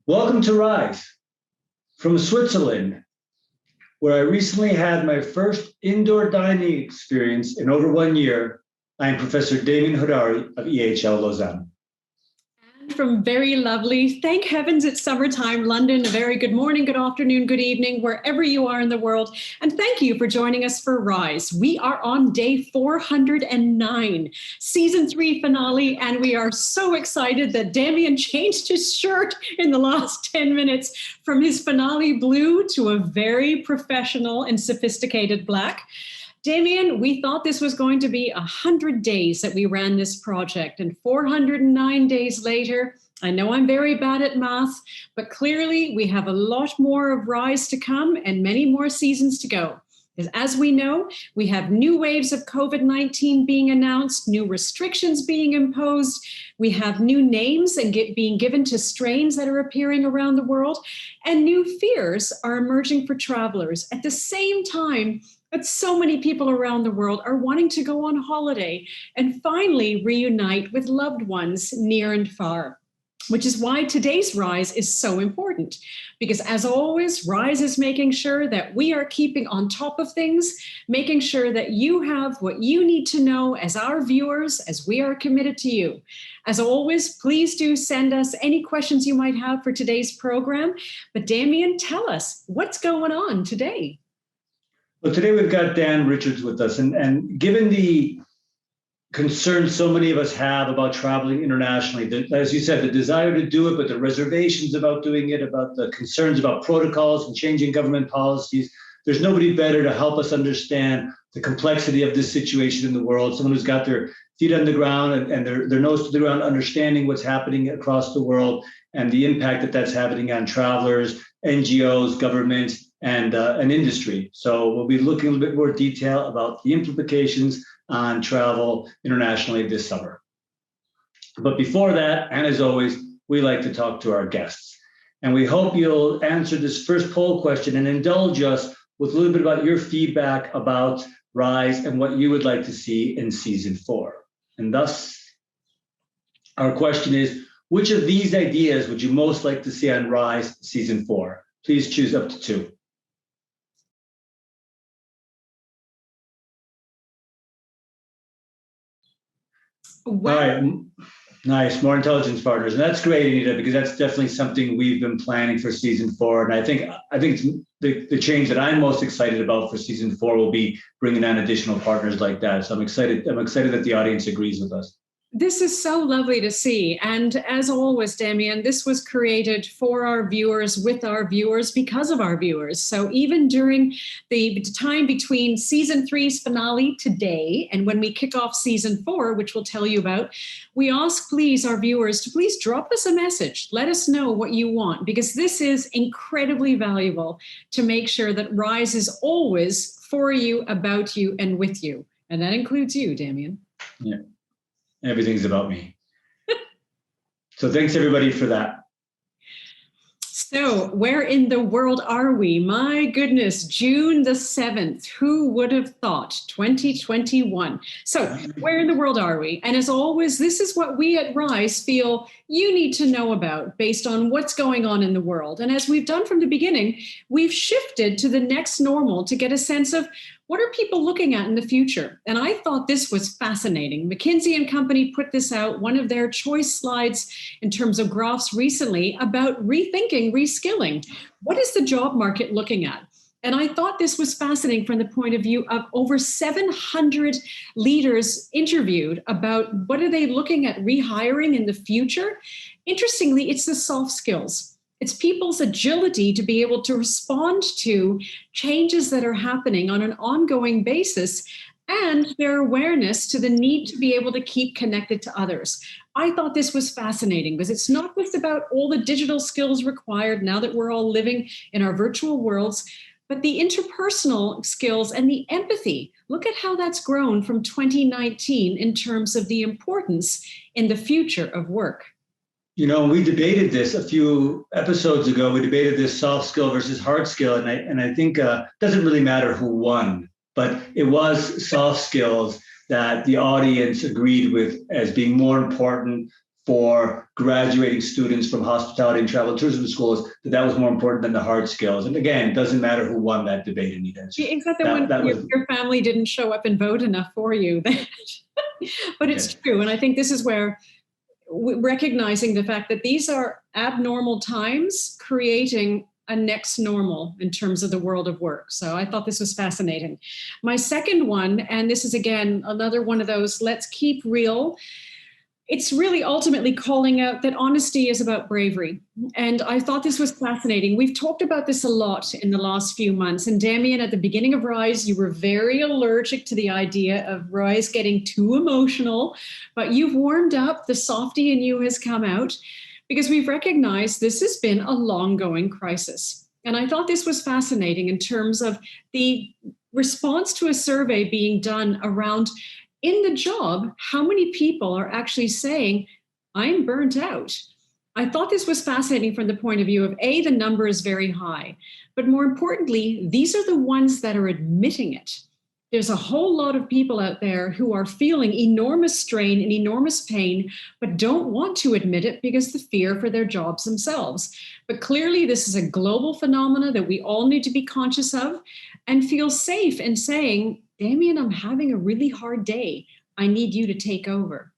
Welcome to Rise from Switzerland, where I recently had my first indoor dining experience in over 1 year. I am Professor Demian Hodari of EHL Lausanne. From very lovely, thank heavens it's summertime, London. A very good morning, good afternoon, good evening, wherever you are in the world. And thank you for joining us for Rise. We are on day 409, season 3 finale, and we are so excited that Demian changed his shirt in the last 10 minutes from his finale blue to a very professional and sophisticated black. Demian, we thought this was going to be 100 days that we ran this project, and 409 days later, I know I'm very bad at math, but clearly we have a lot more of Rise to come and many more seasons to go. As we know, we have new waves of COVID-19 being announced, new restrictions being imposed, we have new names and being given to strains that are appearing around the world, and new fears are emerging for travelers. At the same time, but so many people around the world are wanting to go on holiday and finally reunite with loved ones near and far, which is why today's Rise is so important. Because as always, Rise is making sure that we are keeping on top of things, making sure that you have what you need to know as our viewers, as we are committed to you. As always, please do send us any questions you might have for today's program. But Demian, tell us what's going on today. Well, today we've got Dan Richards with us, and given the concerns so many of us have about traveling internationally, as you said, the desire to do it, but the reservations about doing it, about the concerns about protocols and changing government policies, there's nobody better to help us understand the complexity of this situation in the world, someone who's got their feet on the ground and their nose to the ground, understanding what's happening across the world and the impact that that's having on travelers, NGOs, governments, and industry. So we'll be looking a little bit more detail about the implications on travel internationally this summer. But before that, and as always, we like to talk to our guests. And we hope you'll answer this first poll question and indulge us with a little bit about your feedback about Rise and what you would like to see in season 4. And thus, our question is, which of these ideas would you most like to see on Rise season 4? Please choose up to 2. Wow. All right, nice, more intelligence partners, and that's great, Anita, because that's definitely something we've been planning for season 4. And I think the change that I'm most excited about for season 4 will be bringing on additional partners like that. So I'm excited that the audience agrees with us. This is so lovely to see. And as always, Demian, this was created for our viewers, with our viewers, because of our viewers. So even during the time between season 3's finale today and when we kick off season 4, which we'll tell you about, we ask, please, our viewers to please drop us a message. Let us know what you want, because this is incredibly valuable to make sure that Rise is always for you, about you, and with you. And that includes you, Demian. Yeah. Everything's about me. So thanks everybody for that. So where in the world are we? My goodness, June the 7th. Who would have thought? 2021. So where in the world are we? And as always, this is what we at Rise feel you need to know about based on what's going on in the world. And as we've done from the beginning, we've shifted to the next normal to get a sense of what are people looking at in the future? And I thought this was fascinating. McKinsey and Company put this out, one of their choice slides in terms of graphs recently about rethinking, reskilling. What is the job market looking at? And I thought this was fascinating from the point of view of over 700 leaders interviewed about what are they looking at rehiring in the future. Interestingly, it's the soft skills. It's people's agility to be able to respond to changes that are happening on an ongoing basis and their awareness to the need to be able to keep connected to others. I thought this was fascinating because it's not just about all the digital skills required now that we're all living in our virtual worlds, but the interpersonal skills and the empathy. Look at how that's grown from 2019 in terms of the importance in the future of work. You know, we debated this a few episodes ago. We debated this soft skill versus hard skill, and I think it doesn't really matter who won, but it was soft skills that the audience agreed with as being more important for graduating students from hospitality and travel and tourism schools, that was more important than the hard skills. And again, it doesn't matter who won that debate, Anita. Is that the one your family didn't show up and vote enough for you? But it's true. And I think this is where recognizing the fact that these are abnormal times creating a next normal in terms of the world of work. So I thought this was fascinating. My second one, and this is again, another one of those, let's keep real. It's really ultimately calling out that honesty is about bravery. And I thought this was fascinating. We've talked about this a lot in the last few months. And Demian, at the beginning of Rise, you were very allergic to the idea of Rise getting too emotional, but you've warmed up, the softie in you has come out, because we've recognized this has been a long-going crisis. And I thought this was fascinating in terms of the response to a survey being done around in the job, how many people are actually saying, I'm burnt out? I thought this was fascinating from the point of view of, A, the number is very high, but more importantly, these are the ones that are admitting it. There's a whole lot of people out there who are feeling enormous strain and enormous pain, but don't want to admit it because the fear for their jobs themselves. But clearly, this is a global phenomenon that we all need to be conscious of and feel safe in saying, Demian, I'm having a really hard day. I need you to take over.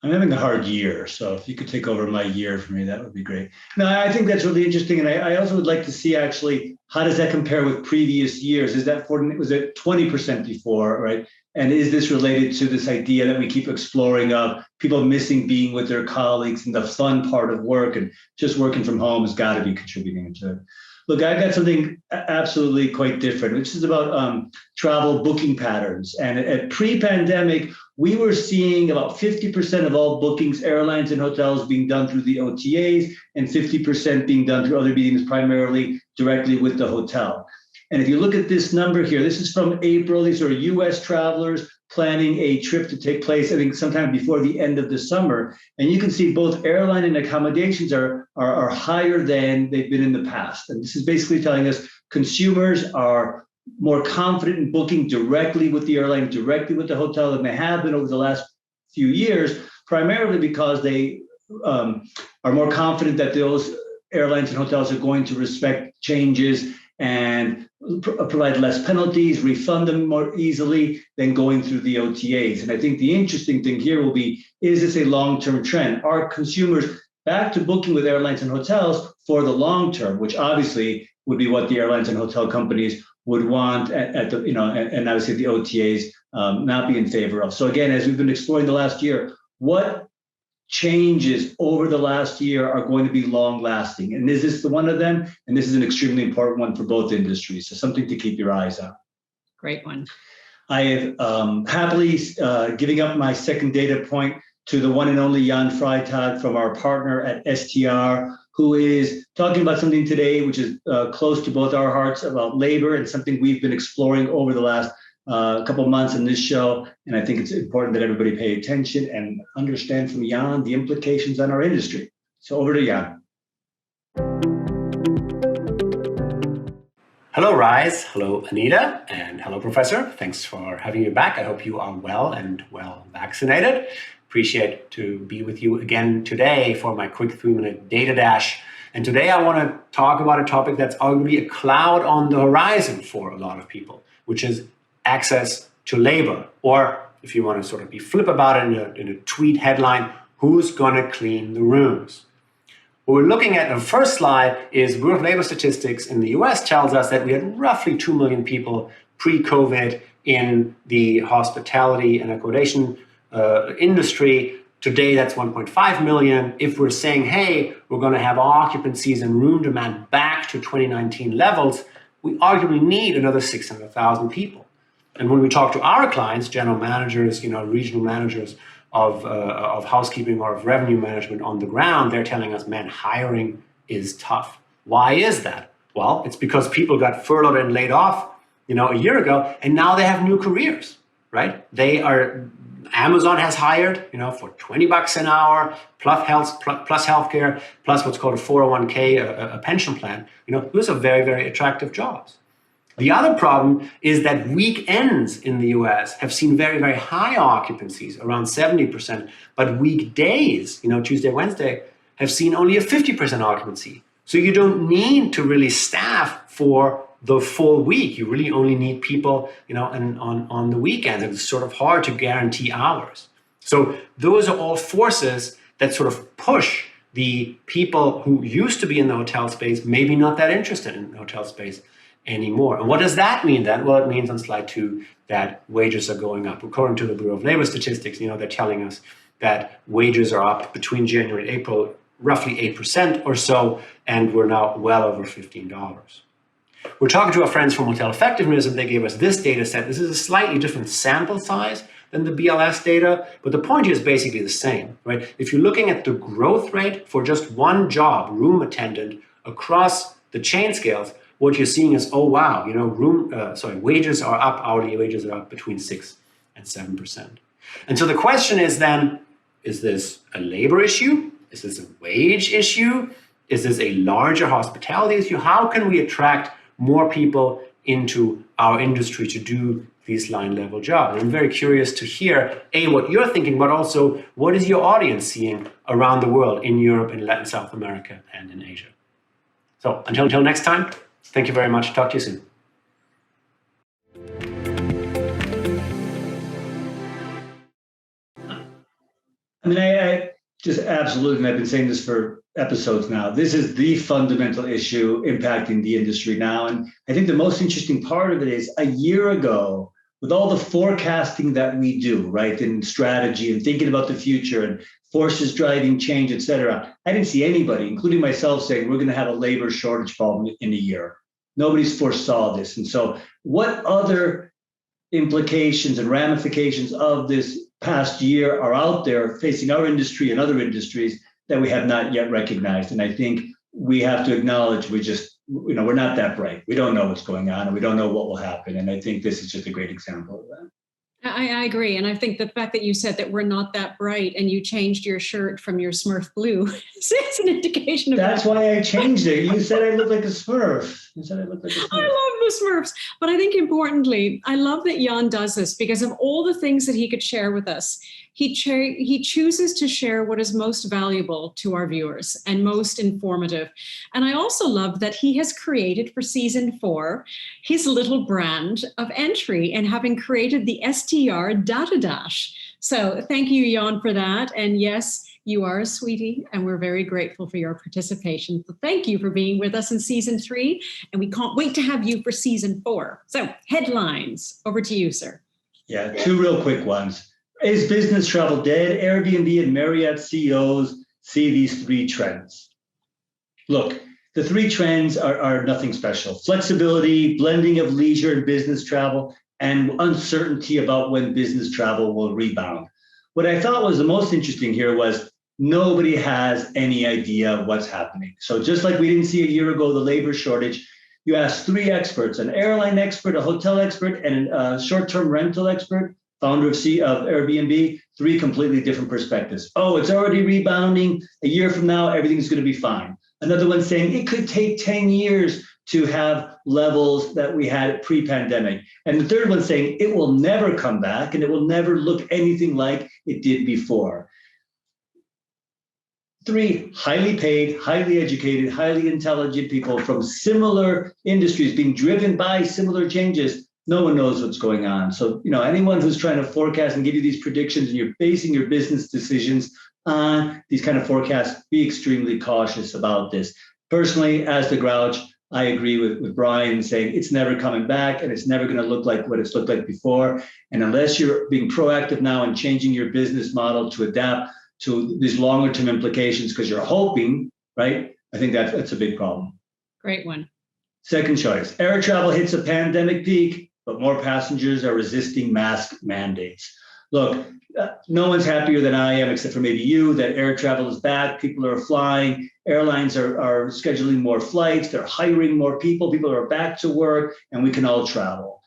I'm having a hard year, so if you could take over my year for me, that would be great. No, I think that's really interesting, and I also would like to see actually how does that compare with previous years? Was it 20% before, right? And is this related to this idea that we keep exploring of people missing being with their colleagues and the fun part of work, and just working from home has got to be contributing to it. Look, I got something absolutely quite different, which is about travel booking patterns. And at pre-pandemic, we were seeing about 50% of all bookings, airlines and hotels, being done through the OTAs, and 50% being done through other meetings, primarily directly with the hotel. And if you look at this number here, this is from April. These are US travelers planning a trip to take place, I think, sometime before the end of the summer. And you can see both airline and accommodations are higher than they've been in the past. And this is basically telling us consumers are more confident in booking directly with the airline, directly with the hotel than they have been over the last few years, primarily because they are more confident that those airlines and hotels are going to respect changes and provide less penalties, refund them more easily than going through the OTAs. And I think the interesting thing here will be, is this a long-term trend? Are consumers back to booking with airlines and hotels for the long term, which obviously would be what the airlines and hotel companies would want at the, and obviously the OTAs not be in favor of. So again, as we've been exploring the last year, what changes over the last year are going to be long lasting? And is this the one of them? And this is an extremely important one for both industries. So something to keep your eyes on. Great one. I have happily giving up my second data point to the one and only Jan Freitag from our partner at STR, who is talking about something today which is close to both our hearts, about labor, and something we've been exploring over the last couple of months in this show. And I think it's important that everybody pay attention and understand from Jan the implications on our industry. So over to Jan. Hello, Rise. Hello, Anita. And hello, Professor. Thanks for having me back. I hope you are well and well vaccinated. Appreciate to be with you again today for my quick 3-minute data dash. And today I want to talk about a topic that's arguably a cloud on the horizon for a lot of people, which is access to labor. Or if you want to sort of be flip about it in a tweet headline, who's going to clean the rooms? What we're looking at in the first slide is Bureau of Labor Statistics in the US tells us that we had roughly 2 million people pre-COVID in the hospitality and accommodation industry. Today, that's 1.5 million. If we're saying, hey, we're going to have occupancies and room demand back to 2019 levels, we arguably need another 600,000 people. And when we talk to our clients, general managers, regional managers of housekeeping or of revenue management on the ground, they're telling us, man, hiring is tough. Why is that? Well, it's because people got furloughed and laid off, a year ago, and now they have new careers, right? Amazon has hired, for $20 an hour, plus healthcare, plus what's called a 401k, a pension plan. Those are very, very attractive jobs. The other problem is that weekends in the US have seen very, very high occupancies, around 70%, but weekdays, Tuesday, Wednesday, have seen only a 50% occupancy. So you don't need to really staff for the full week. You really only need people, on the weekends. It's sort of hard to guarantee hours. So those are all forces that sort of push the people who used to be in the hotel space, maybe not that interested in the hotel space anymore. And what does that mean then? Well, it means on slide 2 that wages are going up. According to the Bureau of Labor Statistics, they're telling us that wages are up between January and April, roughly 8% or so, and we're now well over $15. We're talking to our friends from Hotel Effectiveness, and they gave us this data set. This is a slightly different sample size than the BLS data, but the point here is basically the same, right? If you're looking at the growth rate for just one job, room attendant, across the chain scales, what you're seeing is, oh wow, wages are up, hourly wages are up between 6 and 7%. And so the question is then, is this a labor issue? Is this a wage issue? Is this a larger hospitality issue? How can we attract more people into our industry to do these line level jobs? And I'm very curious to hear, A, what you're thinking, but also what is your audience seeing around the world, in Europe, in Latin South America, and in Asia? So until next time, thank you very much. Talk to you soon. I just absolutely, and I've been saying this for episodes now, this is the fundamental issue impacting the industry now. And I think the most interesting part of it is, a year ago, with all the forecasting that we do, right, in strategy and thinking about the future and forces driving change, et cetera, I didn't see anybody, including myself, saying we're going to have a labor shortage problem in a year. Nobody's foresaw this. And so what other implications and ramifications of this past year are out there facing our industry and other industries that we have not yet recognized? And I think we have to acknowledge we're not that bright. We don't know what's going on, and we don't know what will happen. And I think this is just a great example of that. I agree. And I think the fact that you said that we're not that bright and you changed your shirt from your Smurf blue is an indication of That's that. why I changed it. You said I look like a Smurf. I love the Smurfs. But I think importantly, I love that Jan does this because of all the things that he could share with us. He chooses to share what is most valuable to our viewers and most informative. And I also love that he has created for season 4 his little brand of entry, and having created the STR Data Dash. So thank you, Jan, for that. And yes, you are a sweetie, and we're very grateful for your participation. So thank you for being with us in season 3, and we can't wait to have you for season 4. So headlines, over to you, sir. Yeah, 2 real quick ones. Is business travel dead? Airbnb and Marriott CEOs see these 3 trends. Look, the 3 trends are nothing special. Flexibility, blending of leisure and business travel, and uncertainty about when business travel will rebound. What I thought was the most interesting here was nobody has any idea what's happening. So just like we didn't see a year ago the labor shortage, you ask 3 experts, an airline expert, a hotel expert, and a short-term rental expert, founder of Airbnb, 3 completely different perspectives. Oh, it's already rebounding. A year from now, everything's going to be fine. Another one saying it could take 10 years to have levels that we had pre-pandemic. And the third one saying it will never come back and it will never look anything like it did before. 3 highly paid, highly educated, highly intelligent people from similar industries being driven by similar changes. No one knows what's going on. So, anyone who's trying to forecast and give you these predictions and you're basing your business decisions on these kind of forecasts, be extremely cautious about this. Personally, as the Grouch, I agree with Brian saying it's never coming back and it's never going to look like what it's looked like before. And unless you're being proactive now and changing your business model to adapt to these longer term implications because you're hoping, right? I think that's a big problem. Great one. Second choice, air travel hits a pandemic peak, but more passengers are resisting mask mandates. Look, no one's happier than I am, except for maybe you, that air travel is back. People are flying. Airlines are scheduling more flights. They're hiring more people. People are back to work, and we can all travel.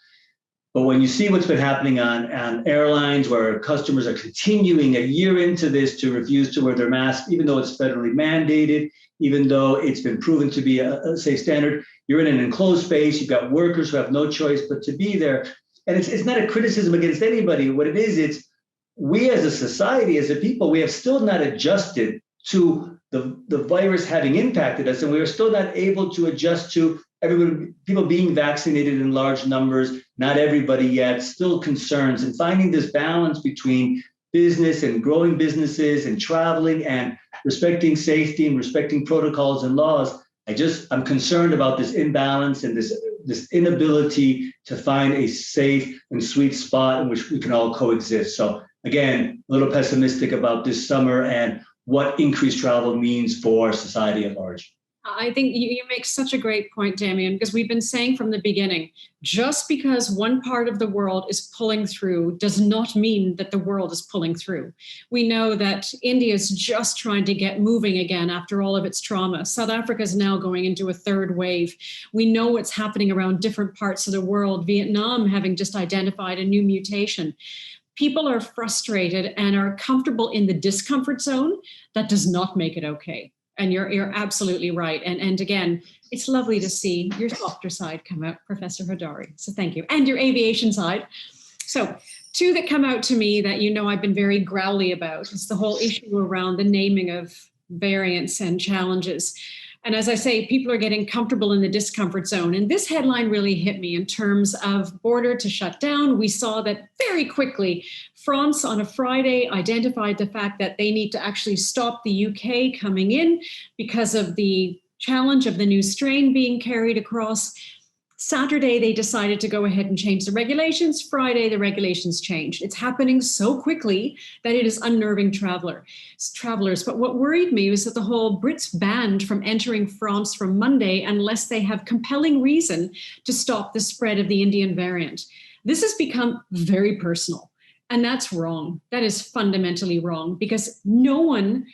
But when you see what's been happening on airlines, where customers are continuing a year into this to refuse to wear their mask, even though it's federally mandated, even though it's been proven to be a safe standard. You're in an enclosed space. You've got workers who have no choice but to be there. And it's not a criticism against anybody. What it is, it's we as a society, as a people, we have still not adjusted to the virus having impacted us, and we are still not able to adjust to everybody, people being vaccinated in large numbers, not everybody yet, still concerns, and finding this balance between business and growing businesses and traveling and respecting safety and respecting protocols and laws. I'm concerned about this imbalance and this inability to find a safe and sweet spot in which we can all coexist. So again, a little pessimistic about this summer and what increased travel means for society at large. I think you make such a great point, Demian, because we've been saying from the beginning, just because one part of the world is pulling through does not mean that the world is pulling through. We know that India is just trying to get moving again after all of its trauma. South Africa is now going into a third wave. We know what's happening around different parts of the world, Vietnam having just identified a new mutation. People are frustrated and are comfortable in the discomfort zone. That does not make it okay. And you're absolutely right. And again, it's lovely to see your softer side come out, Professor Hodari. So thank you. And your aviation side. So two that come out to me that I've been very growly about is the whole issue around the naming of variants and challenges. And as I say, people are getting comfortable in the discomfort zone. And this headline really hit me in terms of border to shut down. We saw that very quickly. France on a Friday identified the fact that they need to actually stop the UK coming in because of the challenge of the new strain being carried across. Saturday, they decided to go ahead and change the regulations. Friday, the regulations changed. It's happening so quickly that it is unnerving travelers. But what worried me was that the whole Brits banned from entering France from Monday unless they have compelling reason to stop the spread of the Indian variant. This has become very personal, and that's wrong. That is fundamentally wrong because no one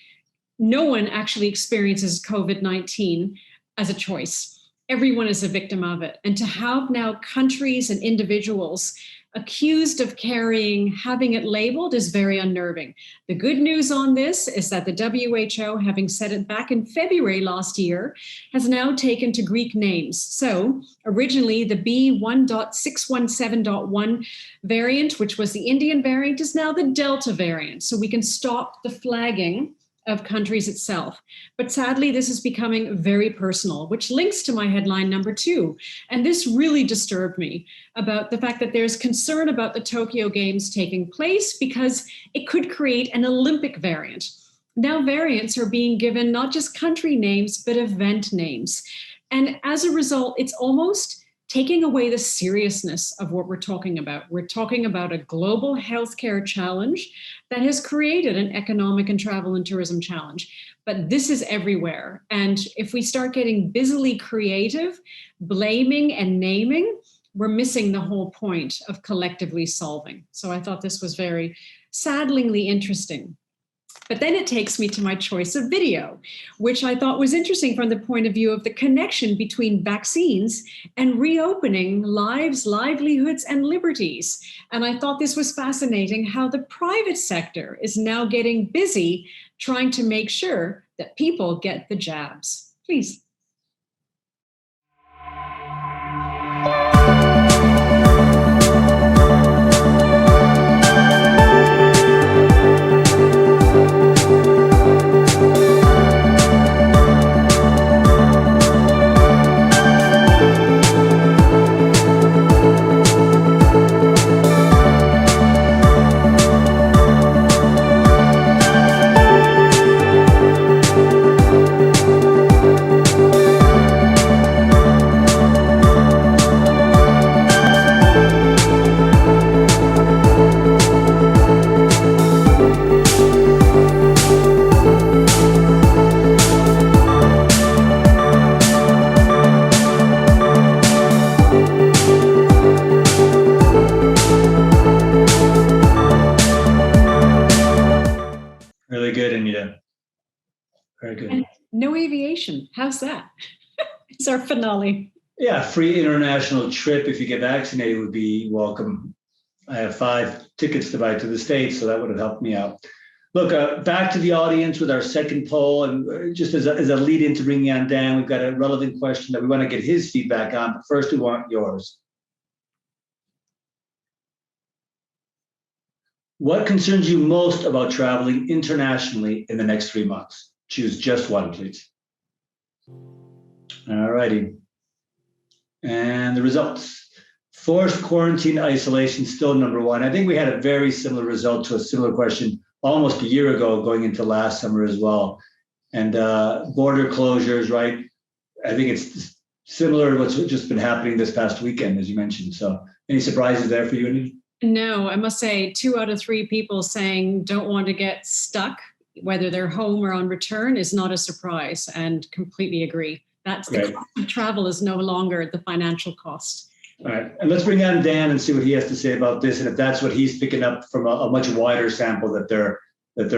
actually experiences COVID-19 as a choice. Everyone is a victim of it. And to have now countries and individuals accused of having it labeled is very unnerving. The good news on this is that the WHO, having said it back in February last year, has now taken to Greek names. So originally the B1.617.1 variant, which was the Indian variant, is now the Delta variant. So we can stop the flagging of countries itself. But sadly, this is becoming very personal, which links to my headline number 2. And this really disturbed me about the fact that there's concern about the Tokyo Games taking place because it could create an Olympic variant. Now variants are being given not just country names, but event names. And as a result, it's almost taking away the seriousness of what we're talking about. We're talking about a global healthcare challenge that has created an economic and travel and tourism challenge. But this is everywhere. And if we start getting busily creative, blaming and naming, we're missing the whole point of collectively solving. So I thought this was very saddeningly interesting. But then it takes me to my choice of video, which I thought was interesting from the point of view of the connection between vaccines and reopening lives, livelihoods, and liberties. And I thought this was fascinating how the private sector is now getting busy trying to make sure that people get the jabs. Please. Really good, Anita. Very good. And no aviation. How's that? It's our finale. Yeah, free international trip if you get vaccinated would be welcome. I have 5 tickets to buy to the States, so that would have helped me out. Look, back to the audience with our second poll, and just as a lead in to bring on Dan, we've got a relevant question that we want to get his feedback on, but first we want yours. What concerns you most about traveling internationally in the next 3 months? Choose just one, please. All righty. And the results. Forced quarantine isolation still number one. I think we had a very similar result to a similar question almost a year ago going into last summer as well. And border closures, right? I think it's similar to what's just been happening this past weekend, as you mentioned. So any surprises there for you, Anita? No, I must say 2 out of 3 people saying don't want to get stuck, whether they're home or on return, is not a surprise, and completely agree. That's the cost of travel is no longer the financial cost. All right, and let's bring on Dan and see what he has to say about this, and if that's what he's picking up from a much wider sample that their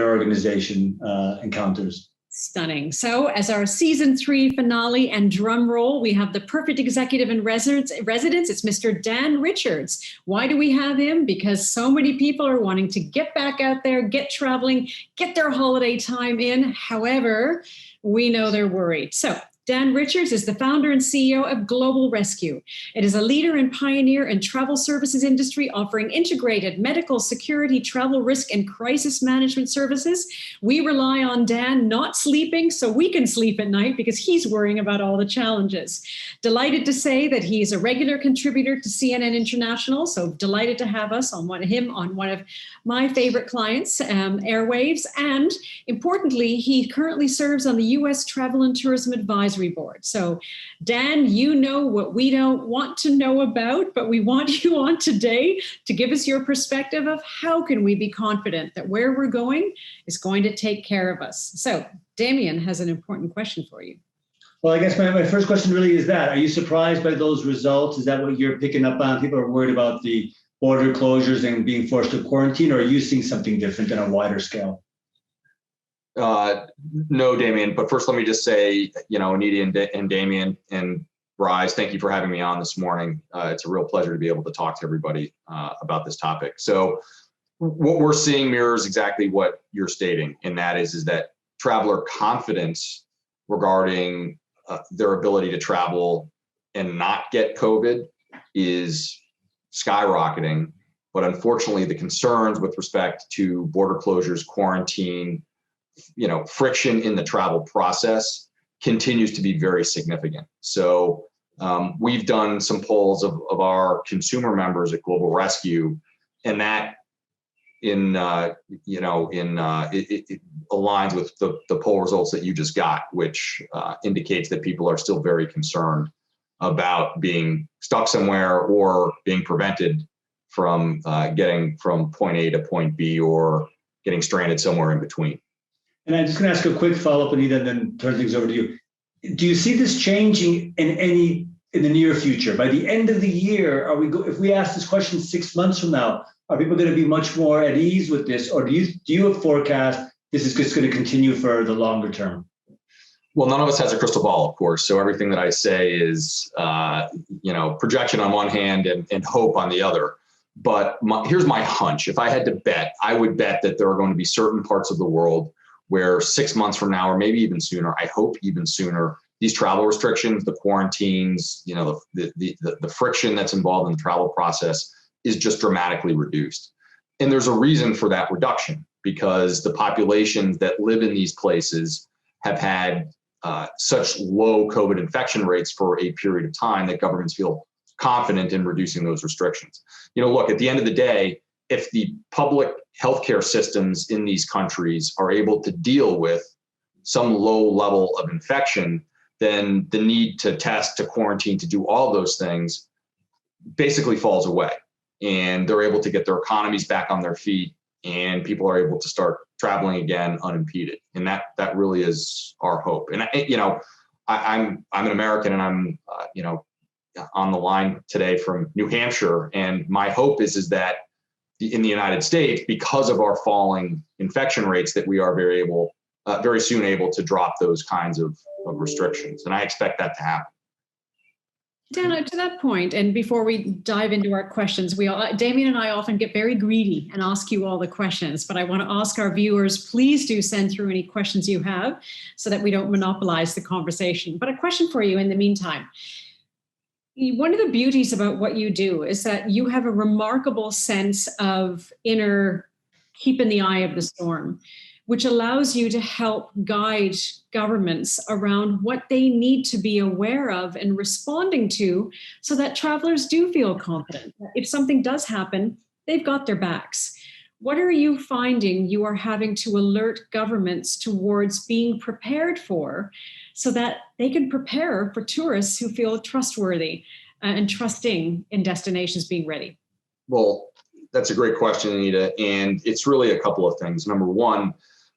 organization encounters. Stunning. So as our season 3 finale and drum roll, we have the perfect executive in residence. It's Mr. Dan Richards. Why do we have him? Because so many people are wanting to get back out there, get traveling, get their holiday time in. However, we know they're worried. So Dan Richards is the founder and CEO of Global Rescue. It is a leader and pioneer in travel services industry, offering integrated medical, security, travel risk, and crisis management services. We rely on Dan not sleeping so we can sleep at night because he's worrying about all the challenges. Delighted to say that he's a regular contributor to CNN International, so delighted to have us on one of my favorite clients, Airwaves. And importantly, he currently serves on the U.S. Travel and Tourism Advisory Board. So Dan, you know what we don't want to know about, but we want you on today to give us your perspective of how can we be confident that where we're going is going to take care of us. So Demian has an important question for you. Well, I guess my first question really is that, are you surprised by those results? Is that what you're picking up on? People are worried about the border closures and being forced to quarantine, or are you seeing something different on a wider scale? No, Demian, but first let me just say, Anita and Demian and Rise, thank you for having me on this morning. It's a real pleasure to be able to talk to everybody about this topic. So what we're seeing mirrors exactly what you're stating, and that is that traveler confidence regarding their ability to travel and not get COVID is skyrocketing. But unfortunately, the concerns with respect to border closures, quarantine, friction in the travel process continues to be very significant. So we've done some polls of our consumer members at Global Rescue, and that it aligns with the poll results that you just got, which indicates that people are still very concerned about being stuck somewhere or being prevented from getting from point A to point B or getting stranded somewhere in between. And I'm just going to ask a quick follow-up, Anita, and then turn things over to you. Do you see this changing in the near future? By the end of the year, if we ask this question 6 months from now, are people going to be much more at ease with this, or do you forecast this is just going to continue for the longer term? Well, none of us has a crystal ball, of course. So everything that I say is, projection on one hand and hope on the other. But here's my hunch. If I had to bet, I would bet that there are going to be certain parts of the world where 6 months from now, or maybe even sooner, I hope even sooner, these travel restrictions, the quarantines, the friction that's involved in the travel process is just dramatically reduced. And there's a reason for that reduction, because the populations that live in these places have had such low COVID infection rates for a period of time that governments feel confident in reducing those restrictions. Look, at the end of the day, if the public healthcare systems in these countries are able to deal with some low level of infection, then the need to test, to quarantine, to do all those things basically falls away. And they're able to get their economies back on their feet, and people are able to start traveling again unimpeded. And that really is our hope. And I'm an American, and I'm on the line today from New Hampshire, and my hope is that in the United States, because of our falling infection rates, that we are very soon able to drop those kinds of restrictions. And I expect that to happen. Dan, to that point, and before we dive into our questions, Demian and I often get very greedy and ask you all the questions, but I want to ask our viewers, please do send through any questions you have so that we don't monopolize the conversation. But a question for you in the meantime. One of the beauties about what you do is that you have a remarkable sense of inner keep in the eye of the storm, which allows you to help guide governments around what they need to be aware of and responding to so that travelers do feel confident. If something does happen, they've got their backs. What are you finding you are having to alert governments towards being prepared for so that they can prepare for tourists who feel trustworthy and trusting in destinations being ready? Well, that's a great question, Anita. And it's really a couple of things. Number one,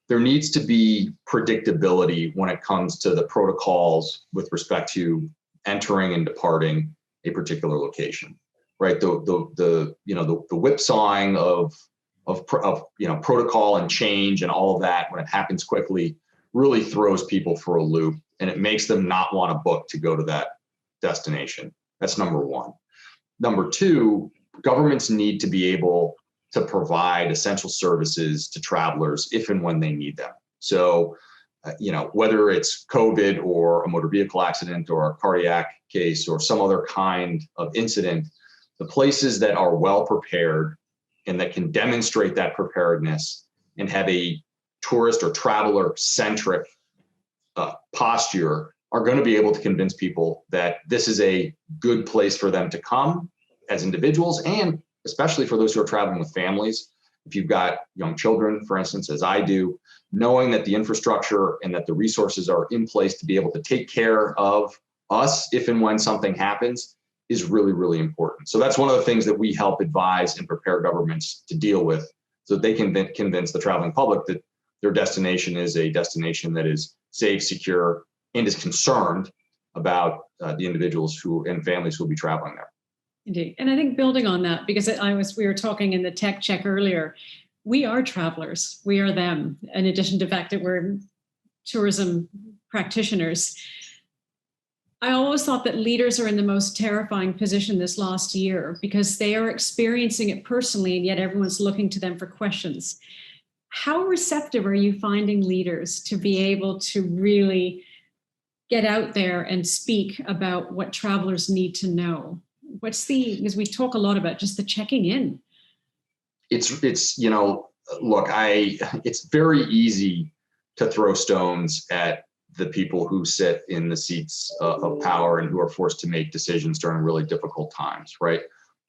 there needs to be predictability when it comes to the protocols with respect to entering and departing a particular location, right? The whipsawing of protocol and change and all of that, when it happens quickly, really throws people for a loop, and it makes them not want to book to go to that destination. That's number one. Number two, governments need to be able to provide essential services to travelers if and when they need them. So, whether it's COVID or a motor vehicle accident or a cardiac case or some other kind of incident, the places that are well prepared and that can demonstrate that preparedness and have a tourist or traveler centric posture are going to be able to convince people that this is a good place for them to come as individuals, and especially for those who are traveling with families. If you've got young children, for instance, as I do, knowing that the infrastructure and that the resources are in place to be able to take care of us if and when something happens is really, really important. So that's one of the things that we help advise and prepare governments to deal with, so that they can convince the traveling public that their destination is a destination that is safe, secure, and is concerned about the individuals and families who will be traveling there. Indeed. And I think building on that, because we were talking in the tech check earlier, we are travelers, we are them, in addition to the fact that we're tourism practitioners. I always thought that leaders are in the most terrifying position this last year because they are experiencing it personally, and yet everyone's looking to them for questions. How receptive are you finding leaders to be able to really get out there and speak about what travelers need to know? Because we talk a lot about just the checking in. It's very easy to throw stones at the people who sit in the seats of power and who are forced to make decisions during really difficult times, right?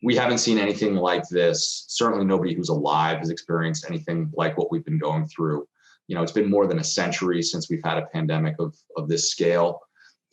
We haven't seen anything like this. Certainly nobody who's alive has experienced anything like what we've been going through. It's been more than a century since we've had a pandemic of this scale.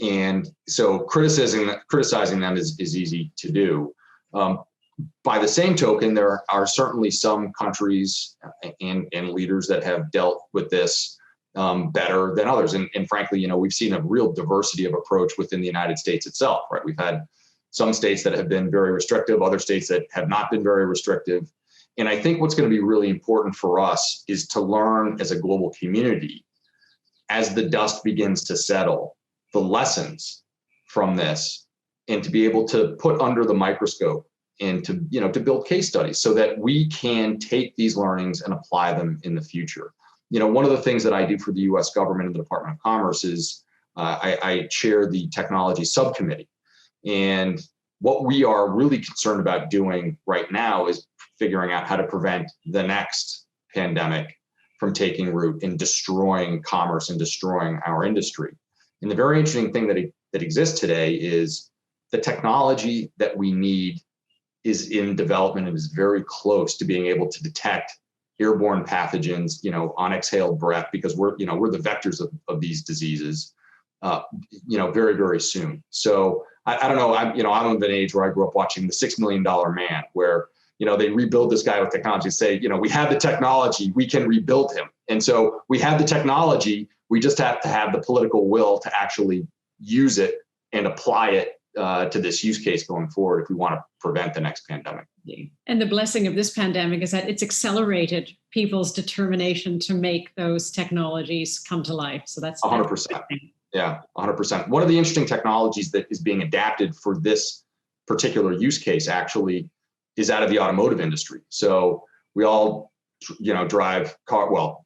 And so criticizing them is easy to do. By the same token, there are certainly some countries and leaders that have dealt with this better than others. And frankly, we've seen a real diversity of approach within the United States itself, right? We've had some states that have been very restrictive, other states that have not been very restrictive. And I think what's going to be really important for us is to learn as a global community, as the dust begins to settle, the lessons from this, and to be able to put under the microscope and to build case studies so that we can take these learnings and apply them in the future. One of the things that I do for the U.S. government and the Department of Commerce is I chair the technology subcommittee. And what we are really concerned about doing right now is figuring out how to prevent the next pandemic from taking root and destroying commerce and destroying our industry. And the very interesting thing that exists today is the technology that we need is in development and is very close to being able to detect airborne pathogens, on exhaled breath, because we're the vectors of these diseases, very, very soon. So I don't know. I'm of an age where I grew up watching The $6 Million Man, where they rebuild this guy with technology and say, we have the technology, we can rebuild him. And so we have the technology, we just have to have the political will to actually use it and apply it to this use case going forward if we want to prevent the next pandemic. And the blessing of this pandemic is that it's accelerated people's determination to make those technologies come to life. So that's 100%. Yeah, 100%. One of the interesting technologies that is being adapted for this particular use case actually is out of the automotive industry. So we all, drive car. Well,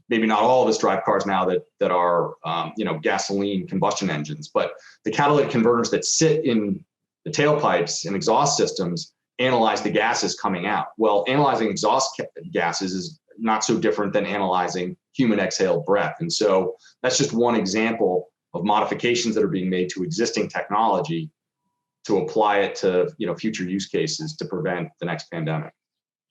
maybe not all of us drive cars now that are, gasoline combustion engines, but the catalytic converters that sit in the tailpipes and exhaust systems analyze the gases coming out. Well, analyzing exhaust gases is not so different than analyzing human exhaled breath. And so that's just one example of modifications that are being made to existing technology to apply it to, future use cases to prevent the next pandemic.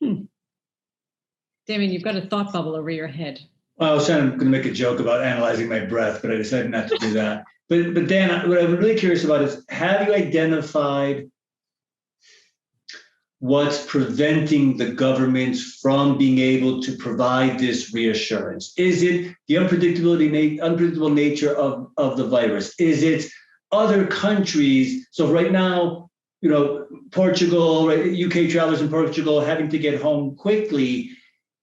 Demian, you've got a thought bubble over your head. Well, I was going to make a joke about analyzing my breath, but I decided not to do that. But Dan, what I'm really curious about is, have you identified what's preventing the governments from being able to provide this reassurance? Is it the unpredictable nature of the virus? Is it other countries? So right now, Portugal, UK travelers in Portugal having to get home quickly.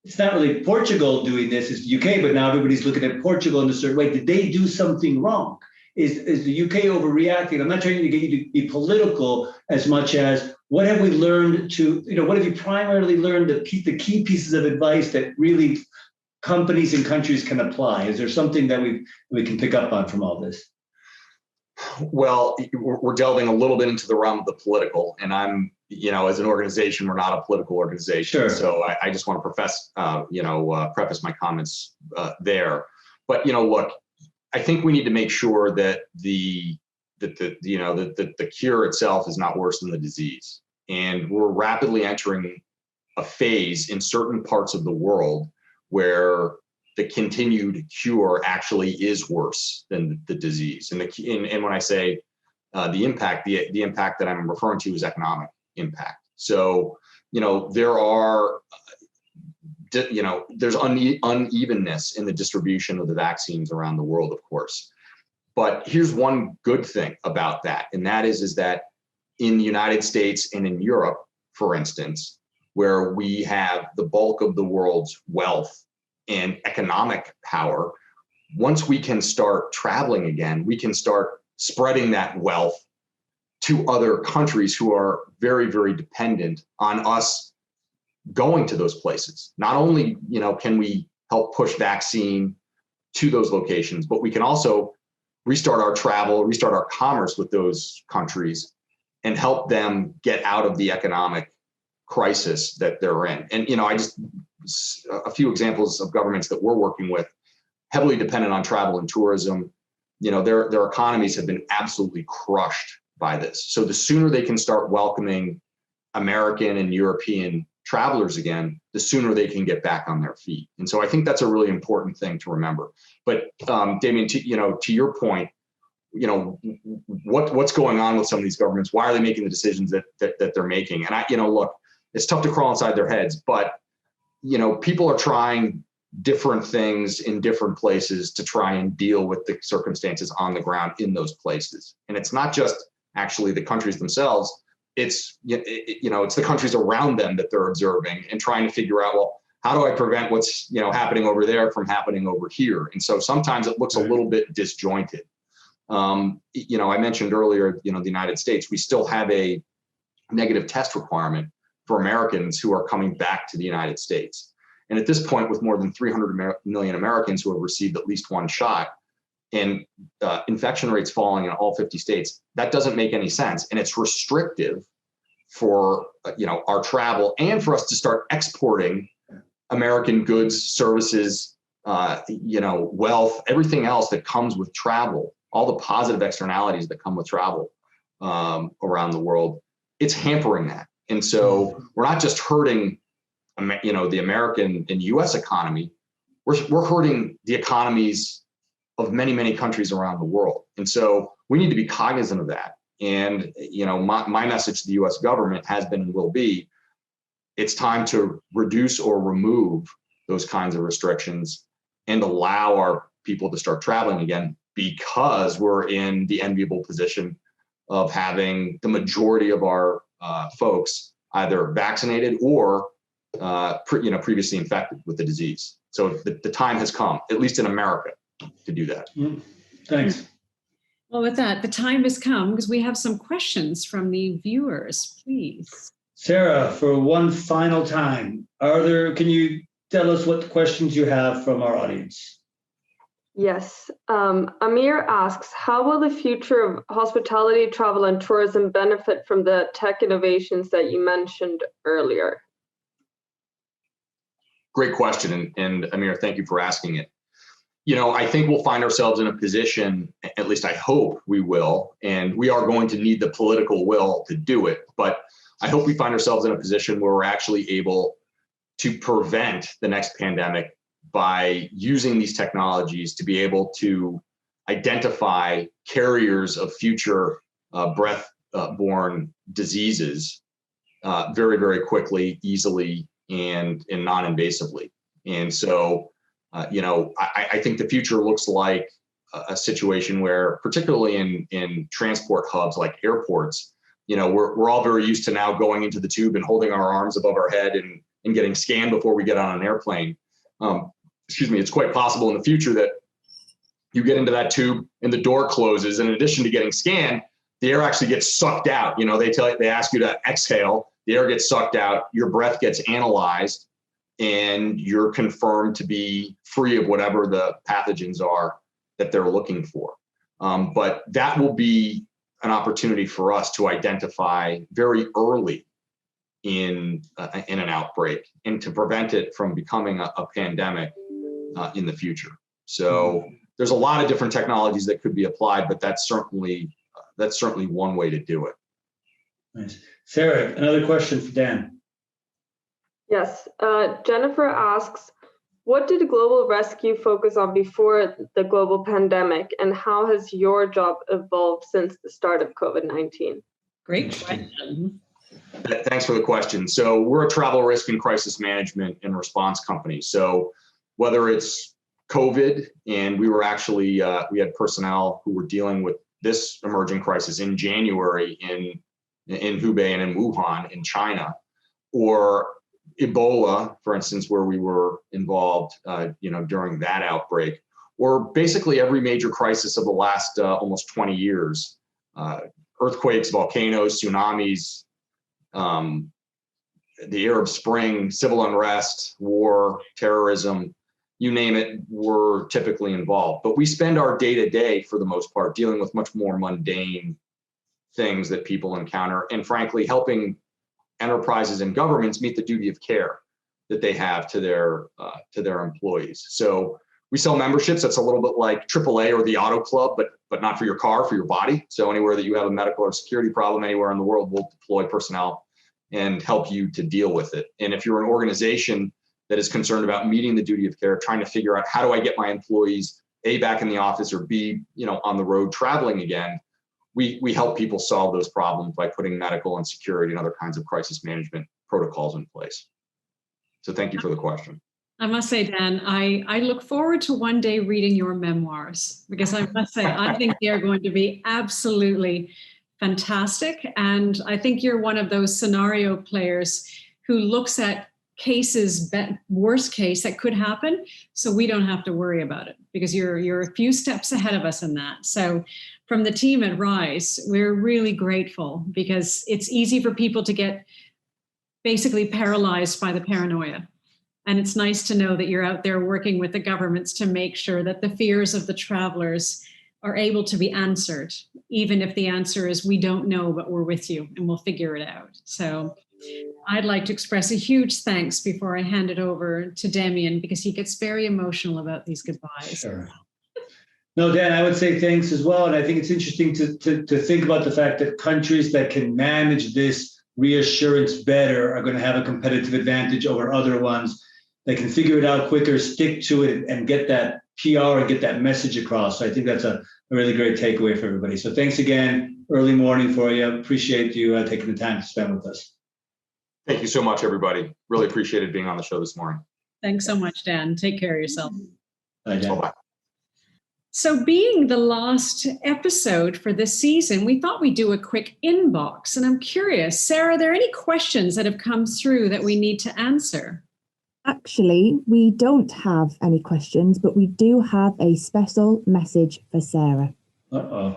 It's not really Portugal doing this, it's the UK, but now everybody's looking at Portugal in a certain way. Did they do something wrong? Is the UK overreacting? I'm not trying to get you to be political as much as what have we learned what have you primarily learned, the key pieces of advice that really companies and countries can apply? Is there something that we can pick up on from all this? Well, we're delving a little bit into the realm of the political, and I'm, as an organization, we're not a political organization. Sure. So I just want to preface my comments there. But, look, I think we need to make sure that the cure itself is not worse than the disease. And we're rapidly entering a phase in certain parts of the world where the continued cure actually is worse than the disease. And when I say the impact that I'm referring to is economic impact. So, there's unevenness in the distribution of the vaccines around the world, of course. But here's one good thing about that, and that is that in the United States and in Europe, for instance, where we have the bulk of the world's wealth and economic power, once we can start traveling again, we can start spreading that wealth to other countries who are very, very dependent on us going to those places. Not only, can we help push vaccine to those locations, but we can also restart our travel, restart our commerce with those countries and help them get out of the economic crisis that they're in. And, a few examples of governments that we're working with, heavily dependent on travel and tourism, their economies have been absolutely crushed by this. So the sooner they can start welcoming American and European travelers again, the sooner they can get back on their feet. And so I think that's a really important thing to remember. But Demian, to your point, what's going on with some of these governments? Why are they making the decisions that they're making? And look, it's tough to crawl inside their heads, but people are trying different things in different places to try and deal with the circumstances on the ground in those places. And it's not just actually the countries themselves. It's the countries around them that they're observing and trying to figure out, well, how do I prevent what's happening over there from happening over here? And so sometimes it looks a little bit disjointed. I mentioned earlier, the United States, we still have a negative test requirement for Americans who are coming back to the United States. And at this point, with more than 300 million Americans who have received at least one shot and infection rates falling in all 50 states, that doesn't make any sense. And it's restrictive for our travel and for us to start exporting American goods, services, wealth, everything else that comes with travel, all the positive externalities that come with travel around the world. It's hampering that. And so we're not just hurting, the American and U.S. economy, we're hurting the economies of many, many countries around the world. And so we need to be cognizant of that. And, my message to the U.S. government has been and will be, it's time to reduce or remove those kinds of restrictions and allow our people to start traveling again, because we're in the enviable position of having the majority of our folks either vaccinated or previously infected with the disease. So the time has come, at least in America, to do that. Thanks. Well, with that, the time has come because we have some questions from the viewers, please. Sarah, for one final time, can you tell us what questions you have from our audience? Yes. Amir asks, how will the future of hospitality, travel, and tourism benefit from the tech innovations that you mentioned earlier? Great question. And Amir, thank you for asking it. I think we'll find ourselves in a position, at least I hope we will, and we are going to need the political will to do it. But I hope we find ourselves in a position where we're actually able to prevent the next pandemic by using these technologies to be able to identify carriers of future breath-borne diseases very, very quickly, easily, and non-invasively. And so, I think the future looks like a situation where, particularly in transport hubs like airports, we're all very used to now going into the tube and holding our arms above our head and getting scanned before we get on an airplane. It's quite possible in the future that you get into that tube and the door closes. And in addition to getting scanned, the air actually gets sucked out. They ask you to exhale, the air gets sucked out, your breath gets analyzed, and you're confirmed to be free of whatever the pathogens are that they're looking for. But that will be an opportunity for us to identify very early in an outbreak and to prevent it from becoming a pandemic in the future. So there's a lot of different technologies that could be applied, but that's certainly one way to do it. Nice. Sarah, another question for Dan. Yes. Jennifer asks, what did Global Rescue focus on before the global pandemic, and how has your job evolved since the start of COVID-19? Great question. Thanks for the question. So we're a travel risk and crisis management and response company. So whether it's COVID, and we were actually, we had personnel who were dealing with this emerging crisis in January in Hubei and in Wuhan in China, or Ebola, for instance, where we were involved, during that outbreak, or basically every major crisis of the last almost 20 years, earthquakes, volcanoes, tsunamis, the Arab Spring, civil unrest, war, terrorism, you name it, we're typically involved. But we spend our day-to-day, for the most part, dealing with much more mundane things that people encounter, and frankly, helping enterprises and governments meet the duty of care that they have to their employees. So we sell memberships. That's a little bit like AAA or the Auto Club, but not for your car, for your body. So anywhere that you have a medical or security problem anywhere in the world, we'll deploy personnel and help you to deal with it. And if you're an organization that is concerned about meeting the duty of care, trying to figure out how do I get my employees A, back in the office, or B, on the road traveling again, we help people solve those problems by putting medical and security and other kinds of crisis management protocols in place. So thank you for the question. I must say, Dan, I look forward to one day reading your memoirs, because I must say, I think they are going to be absolutely fantastic. And I think you're one of those scenario players who looks at cases, worst case that could happen, so we don't have to worry about it, because you're a few steps ahead of us in that. So from the team at Rise, we're really grateful, because it's easy for people to get basically paralyzed by the paranoia. And it's nice to know that you're out there working with the governments to make sure that the fears of the travelers are able to be answered, even if the answer is, we don't know, but we're with you and we'll figure it out. So I'd like to express a huge thanks before I hand it over to Demian, because he gets very emotional about these goodbyes. Sure. No, Dan, I would say thanks as well. And I think it's interesting to think about the fact that countries that can manage this reassurance better are going to have a competitive advantage over other ones that can figure it out quicker, stick to it, and get that PR and get that message across. So I think that's a really great takeaway for everybody. So thanks again. Early morning for you. Appreciate you taking the time to spend with us. Thank you so much, everybody. Really appreciated being on the show this morning. Thanks so much, Dan. Take care of yourself. Bye, Dan. Bye-bye. So being the last episode for this season, we thought we'd do a quick inbox. And I'm curious, Sarah, are there any questions that have come through that we need to answer? Actually, we don't have any questions, but we do have a special message for Sarah. Uh-oh.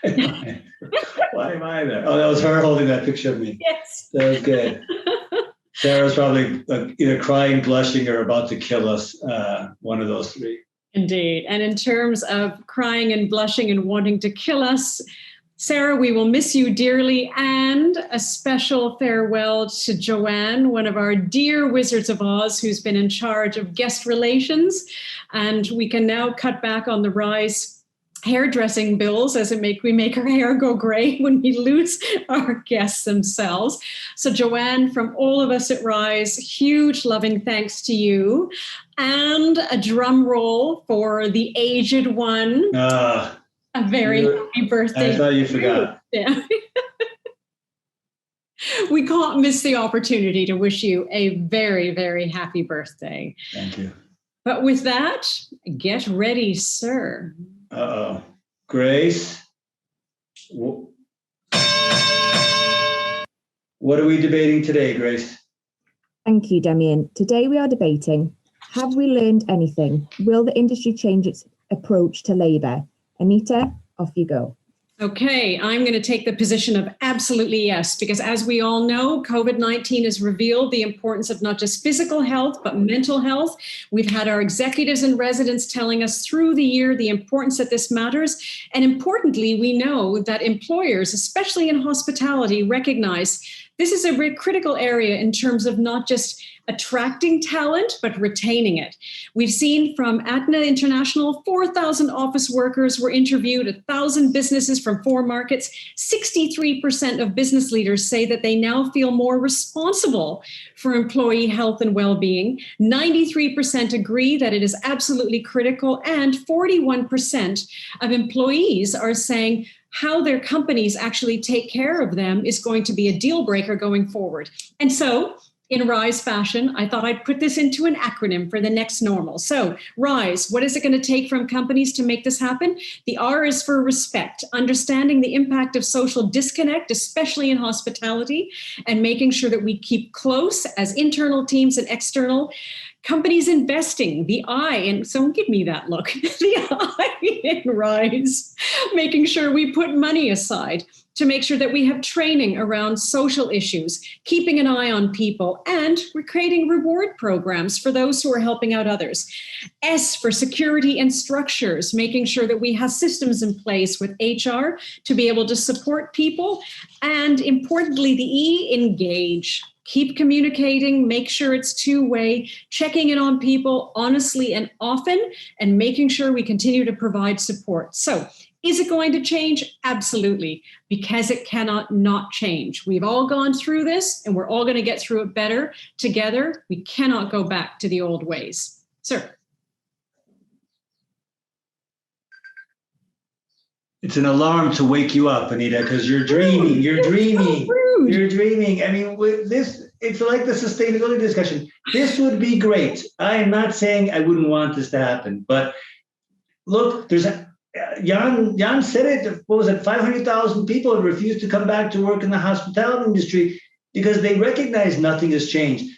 Why am I there? Oh, that was her holding that picture of me. Yes. That was good. Sarah's probably either crying, blushing, or about to kill us. One of those three. Indeed. And in terms of crying and blushing and wanting to kill us, Sarah, we will miss you dearly. And a special farewell to Joanne, one of our dear Wizards of Oz, who's been in charge of guest relations. And we can now cut back on the Rise hairdressing bills as we make our hair go gray when we lose our guests themselves. So Joanne, from all of us at Rise, huge loving thanks to you. And a drum roll for the aged one. A very happy birthday. I thought you forgot. Yeah. We can't miss the opportunity to wish you a very, very happy birthday. Thank you. But with that, get ready, sir. Uh-oh. Grace? What are we debating today, Grace? Thank you, Demian. Today we are debating, have we learned anything? Will the industry change its approach to labour? Anita, off you go. Okay, I'm going to take the position of absolutely yes, because as we all know, COVID-19 has revealed the importance of not just physical health, but mental health. We've had our executives and residents telling us through the year the importance that this matters. And importantly, we know that employers, especially in hospitality, recognize this is a critical area in terms of not just attracting talent, but retaining it. We've seen from Atna International, 4,000 office workers were interviewed, 1,000 businesses from 4 markets. 63% of business leaders say that they now feel more responsible for employee health and well-being. 93% agree that it is absolutely critical, and 41% of employees are saying how their companies actually take care of them is going to be a deal breaker going forward. And so, in RISE fashion, I thought I'd put this into an acronym for the next normal. So RISE, what is it going to take from companies to make this happen? The R is for respect, understanding the impact of social disconnect, especially in hospitality, and making sure that we keep close as internal teams and external. Companies investing, the I, and so give me that look, the I in RISE, making sure we put money aside to make sure that we have training around social issues, keeping an eye on people, and we're creating reward programs for those who are helping out others. S for security and structures, making sure that we have systems in place with HR to be able to support people. And importantly, the E, engage. Keep communicating, make sure it's two-way, checking in on people honestly and often, and making sure we continue to provide support. So, is it going to change? Absolutely, because it cannot not change. We've all gone through this, and we're all going to get through it better together. We cannot go back to the old ways. Sir. It's an alarm to wake you up, Anita, because you're dreaming. You're dreaming. You're dreaming. I mean, with this, it's like the sustainability discussion. This would be great. I am not saying I wouldn't want this to happen, but look, there's Jan said it. What was it? 500,000 people have refused to come back to work in the hospitality industry because they recognize nothing has changed.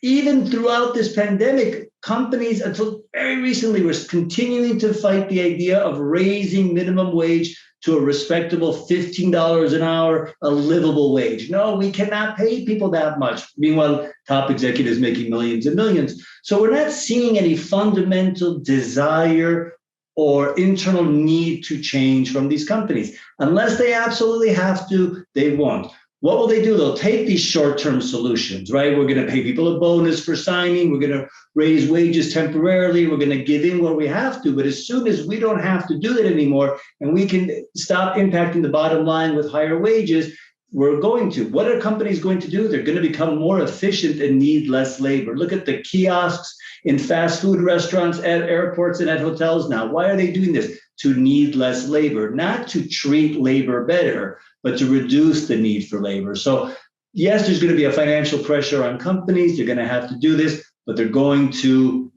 Even throughout this pandemic, companies until very recently were continuing to fight the idea of raising minimum wage to a respectable $15 an hour, a livable wage. No, we cannot pay people that much. Meanwhile, top executives making millions and millions. So we're not seeing any fundamental desire or internal need to change from these companies. Unless they absolutely have to, they won't. What will they do? They'll take these short-term solutions, right? We're going to pay people a bonus for signing. We're going to raise wages temporarily. We're going to give in where we have to. But as soon as we don't have to do that anymore and we can stop impacting the bottom line with higher wages, we're going to. What are companies going to do? They're going to become more efficient and need less labor. Look at the kiosks in fast food restaurants, at airports, and at hotels now. Why are they doing this? To need less labor, not to treat labor better, but to reduce the need for labor. So yes, there's going to be a financial pressure on companies. They're going to have to do this, but they're going to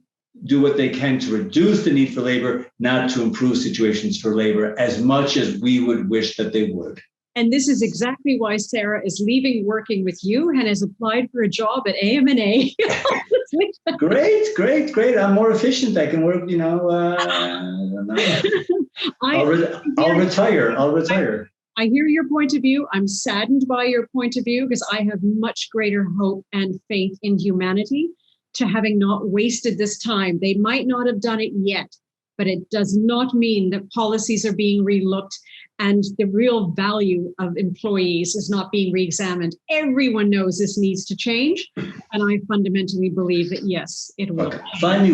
do what they can to reduce the need for labor, not to improve situations for labor as much as we would wish that they would. And this is exactly why Sarah is leaving working with you and has applied for a job at AM&A. Great. I'm more efficient. I can work, I don't know. I'll retire. I hear your point of view. I'm saddened by your point of view because I have much greater hope and faith in humanity to having not wasted this time. They might not have done it yet, but it does not mean that policies are being relooked and the real value of employees is not being reexamined. Everyone knows this needs to change, and I fundamentally believe that yes, it will. Okay. Find me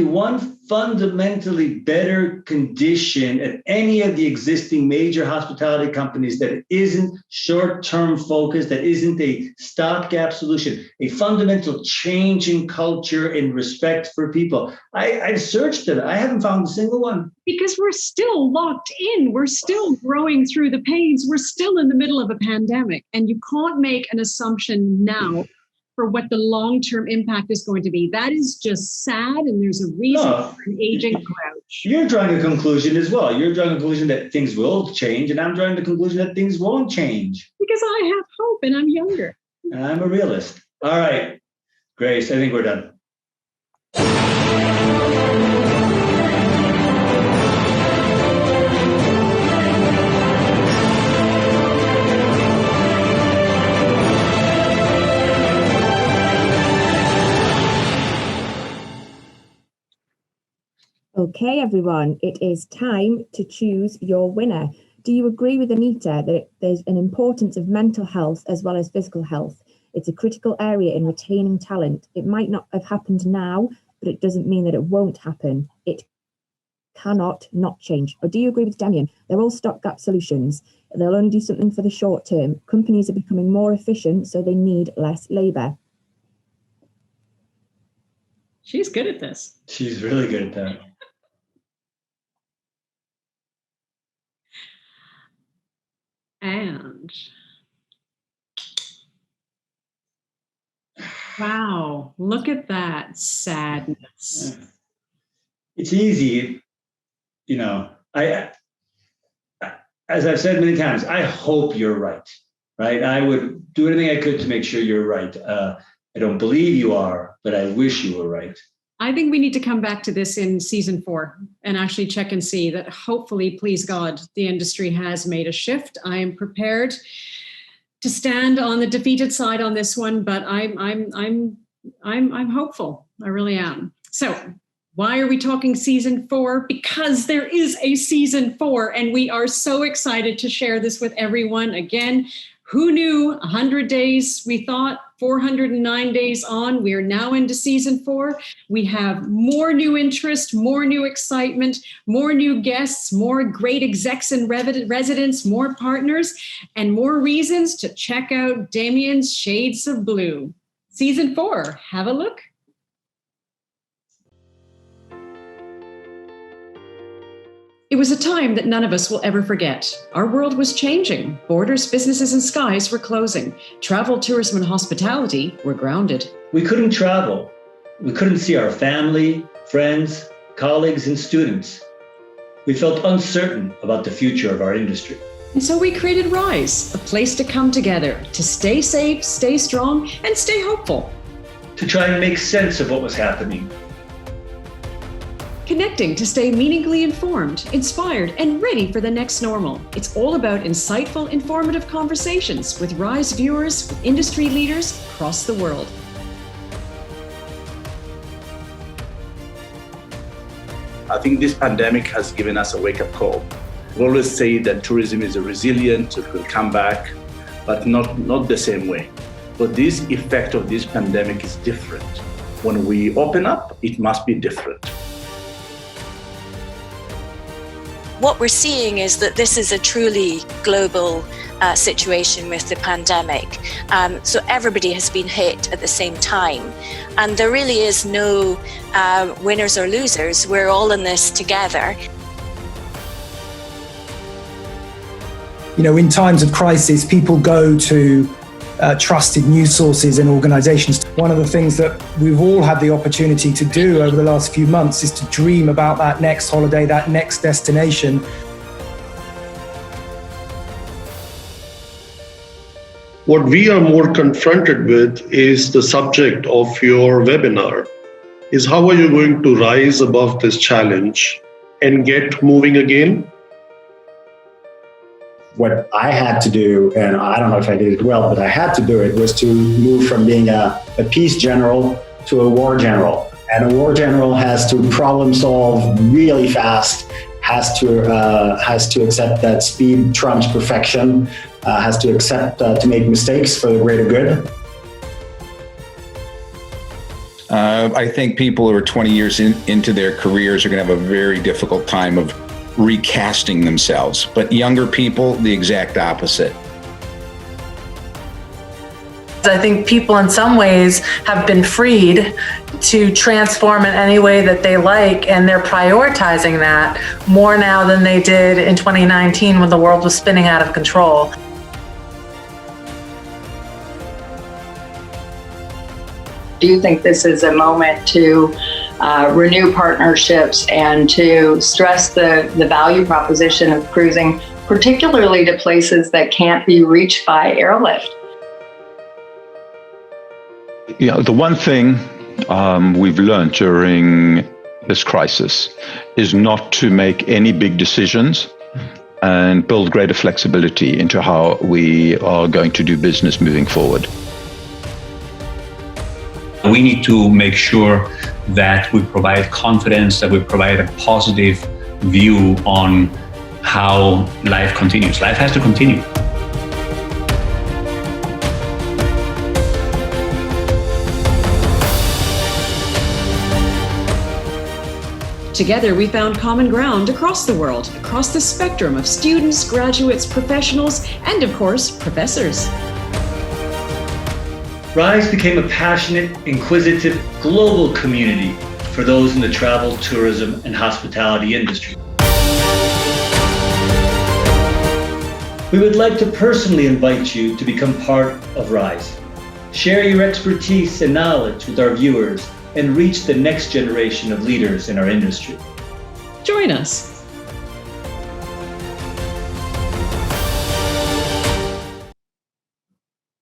one fundamentally better condition at any of the existing major hospitality companies that isn't short-term focused, that isn't a stopgap solution, a fundamental change in culture and respect for people. I've searched it. I haven't found a single one. Because we're still locked in. We're still growing through the pains. We're still in the middle of a pandemic. And you can't make an assumption now for what the long-term impact is going to be. That is just sad, and there's a reason for an aging grouch. You're drawing a conclusion as well. You're drawing a conclusion that things will change, and I'm drawing the conclusion that things won't change. Because I have hope, and I'm younger. And I'm a realist. All right, Grace, I think we're done. Okay, everyone, it is time to choose your winner. Do you agree with Anita that there's an importance of mental health as well as physical health? It's a critical area in retaining talent. It might not have happened now, but it doesn't mean that it won't happen. It cannot not change. Or do you agree with Demian? They're all stopgap solutions. They'll only do something for the short term. Companies are becoming more efficient, so they need less labour. She's good at this. She's really good at that. And wow, look at that sadness. It's easy, you know. As I've said many times, I hope you're right. I would do anything I could to make sure you're right. I don't believe you are, but I wish you were right. I think we need to come back to this in season 4 and actually check and see that hopefully, please God, the industry has made a shift. I am prepared to stand on the defeated side on this one, but I'm hopeful. I really am. So why are we talking season 4? Because there is a season 4, and we are so excited to share this with everyone. Again, who knew 100 days, we thought 409 days on, we are now into season 4. We have more new interest, more new excitement, more new guests, more great execs and residents, more partners, and more reasons to check out Demian's Shades of Blue. Season 4, have a look. It was a time that none of us will ever forget. Our world was changing. Borders, businesses, and skies were closing. Travel, tourism, and hospitality were grounded. We couldn't travel. We couldn't see our family, friends, colleagues, and students. We felt uncertain about the future of our industry. And so we created Rise, a place to come together, to stay safe, stay strong, and stay hopeful. To try and make sense of what was happening. Connecting to stay meaningfully informed, inspired, and ready for the next normal. It's all about insightful, informative conversations with Rise viewers, with industry leaders across the world. I think this pandemic has given us a wake-up call. We always say that tourism is resilient, it will come back, but not the same way. But this effect of this pandemic is different. When we open up, it must be different. What we're seeing is that this is a truly global situation with the pandemic. So everybody has been hit at the same time. And there really is no winners or losers. We're all in this together. You know, in times of crisis, people go to trusted news sources and organizations. One of the things that we've all had the opportunity to do over the last few months is to dream about that next holiday, that next destination. What we are more confronted with is the subject of your webinar, is how are you going to rise above this challenge and get moving again? What I had to do, and I don't know if I did it well, but I had to do it, was to move from being a peace general to a war general. And a war general has to problem solve really fast, has to accept that speed trumps perfection, has to accept to make mistakes for the greater good. I think people who are 20 years into their careers are going to have a very difficult time of recasting themselves, but younger people, the exact opposite. I think people in some ways have been freed to transform in any way that they like, and they're prioritizing that more now than they did in 2019 when the world was spinning out of control. Do you think this is a moment to renew partnerships and to stress the value proposition of cruising, particularly to places that can't be reached by airlift? Yeah, the one thing we've learned during this crisis is not to make any big decisions and build greater flexibility into how we are going to do business moving forward. We need to make sure that we provide confidence, that we provide a positive view on how life continues. Life has to continue. Together, we found common ground across the world, across the spectrum of students, graduates, professionals, and of course, professors. RISE became a passionate, inquisitive, global community for those in the travel, tourism, and hospitality industry. We would like to personally invite you to become part of RISE. Share your expertise and knowledge with our viewers and reach the next generation of leaders in our industry. Join us.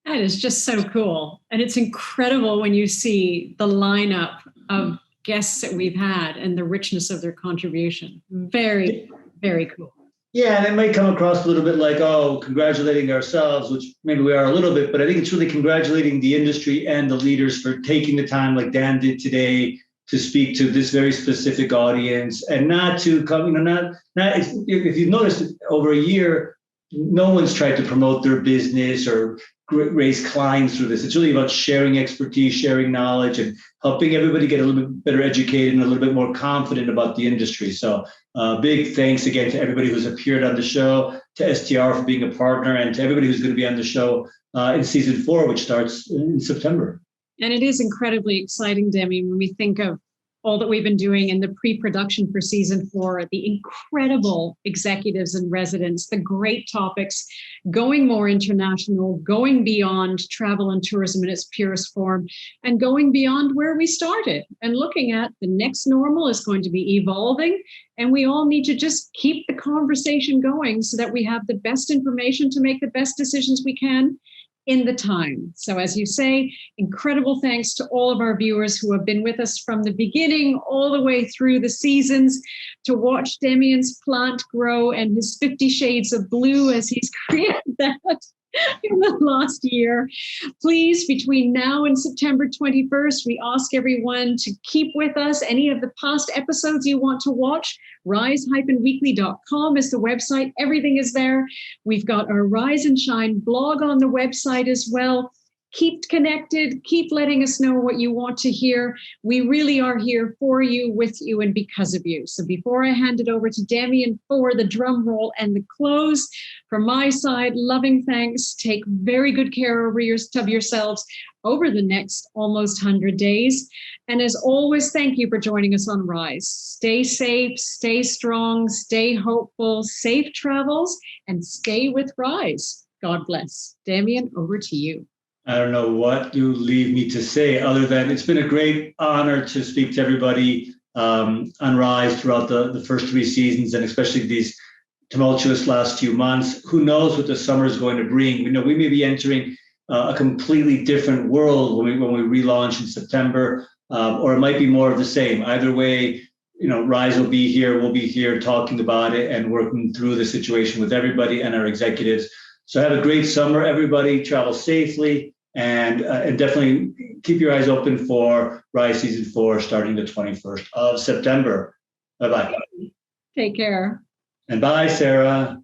That is just so cool. And it's incredible when you see the lineup of guests that we've had and the richness of their contribution. Very, very cool. Yeah, and it might come across a little bit like, oh, congratulating ourselves, which maybe we are a little bit, but I think it's really congratulating the industry and the leaders for taking the time like Dan did today to speak to this very specific audience and not to come, if you've noticed over a year, no one's tried to promote their business or raise clients through this. It's really about sharing expertise, sharing knowledge, and helping everybody get a little bit better educated and a little bit more confident about the industry. So big thanks again to everybody who's appeared on the show, to STR for being a partner, and to everybody who's going to be on the show in season 4, which starts in September. And it is incredibly exciting, Demi, when we think of all that we've been doing in the pre-production for season 4, the incredible executives and residents, the great topics, going more international, going beyond travel and tourism in its purest form, and going beyond where we started and looking at the next normal is going to be evolving. And we all need to just keep the conversation going so that we have the best information to make the best decisions we can in the time. So as you say, incredible thanks to all of our viewers who have been with us from the beginning all the way through the seasons to watch Demian's plant grow and his 50 shades of blue as he's created that in the last year. Please, between now and September 21st, we ask everyone to keep with us. Any of the past episodes you want to watch, rise-weekly.com is the website. Everything is there. We've got our Rise and Shine blog on the website as well. Keep connected. Keep letting us know what you want to hear. We really are here for you, with you, and because of you. So before I hand it over to Demian for the drum roll and the close, from my side, loving thanks. Take very good care of yourselves over the next almost 100 days. And as always, thank you for joining us on Rise. Stay safe, stay strong, stay hopeful, safe travels, and stay with Rise. God bless. Demian, over to you. I don't know what you leave me to say other than it's been a great honor to speak to everybody on Rise throughout the first 3 seasons, and especially these tumultuous last few months. Who knows what the summer is going to bring? We may be entering a completely different world when we relaunch in September, or it might be more of the same. Either way, Rise will be here. We'll be here talking about it and working through the situation with everybody and our executives. So have a great summer, everybody. Travel safely, and definitely keep your eyes open for Rise Season 4 starting the 21st of September. Bye-bye. Take care. And bye, Sarah.